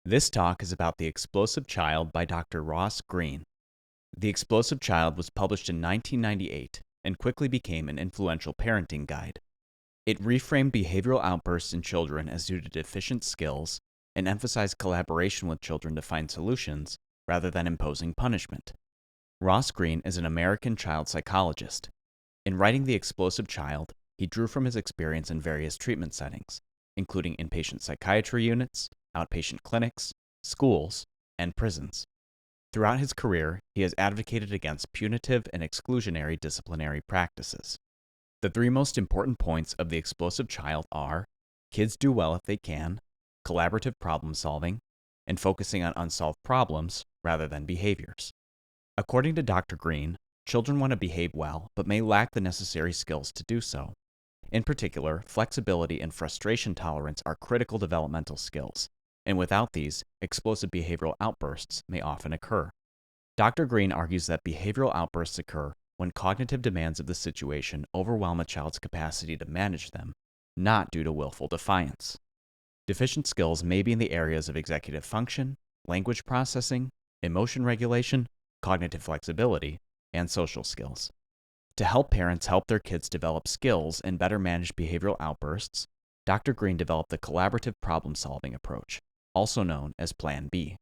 This talk is about The Explosive Child by Dr. Ross Greene. The Explosive Child was published in 1998 and quickly became an influential parenting guide. It reframed behavioral outbursts in children as due to deficient skills and emphasized collaboration with children to find solutions rather than imposing punishment. Ross Greene is an American child psychologist. In writing The Explosive Child, he drew from his experience in various treatment settings, including inpatient psychiatry units, outpatient clinics, schools, and prisons. Throughout his career, he has advocated against punitive and exclusionary disciplinary practices. The three most important points of The Explosive Child are kids do well if they can, collaborative problem solving, and focusing on unsolved problems rather than behaviors. According to Dr. Greene, children want to behave well but may lack the necessary skills to do so. In particular, flexibility and frustration tolerance are critical developmental skills, and without these, explosive behavioral outbursts may often occur. Dr. Greene argues that behavioral outbursts occur when cognitive demands of the situation overwhelm a child's capacity to manage them, not due to willful defiance. Deficient skills may be in the areas of executive function, language processing, emotion regulation, cognitive flexibility, and social skills. To help parents help their kids develop skills and better manage behavioral outbursts, Dr. Greene developed the collaborative problem-solving approach, also known as Plan B.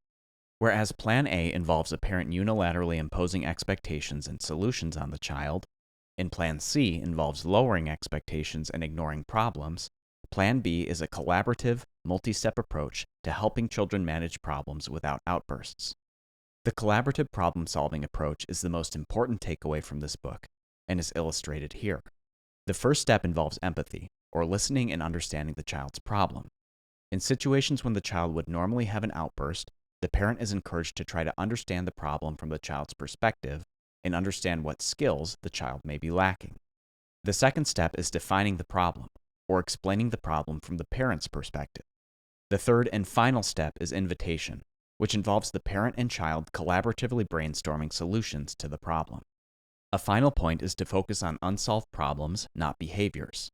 Whereas Plan A involves a parent unilaterally imposing expectations and solutions on the child, and Plan C involves lowering expectations and ignoring problems, Plan B is a collaborative, multi-step approach to helping children manage problems without outbursts. The collaborative problem-solving approach is the most important takeaway from this book, and is illustrated here. The first step involves empathy, or listening and understanding the child's problem. In situations when the child would normally have an outburst, the parent is encouraged to try to understand the problem from the child's perspective and understand what skills the child may be lacking. The second step is defining the problem, or explaining the problem from the parent's perspective. The third and final step is invitation, which involves the parent and child collaboratively brainstorming solutions to the problem. A final point is to focus on unsolved problems, not behaviors.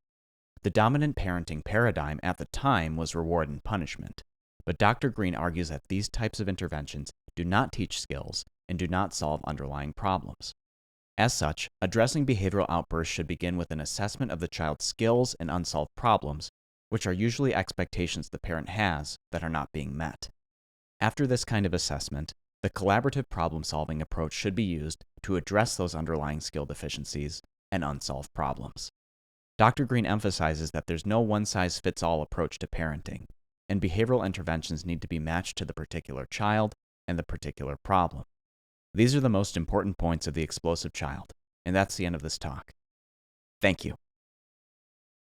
The dominant parenting paradigm at the time was reward and punishment, but Dr. Greene argues that these types of interventions do not teach skills and do not solve underlying problems. As such, addressing behavioral outbursts should begin with an assessment of the child's skills and unsolved problems, which are usually expectations the parent has that are not being met. After this kind of assessment, the collaborative problem-solving approach should be used to address those underlying skill deficiencies and unsolved problems. Dr. Greene emphasizes that there's no one-size-fits-all approach to parenting, and behavioral interventions need to be matched to the particular child and the particular problem. These are the most important points of The Explosive Child, and that's the end of this talk. Thank you.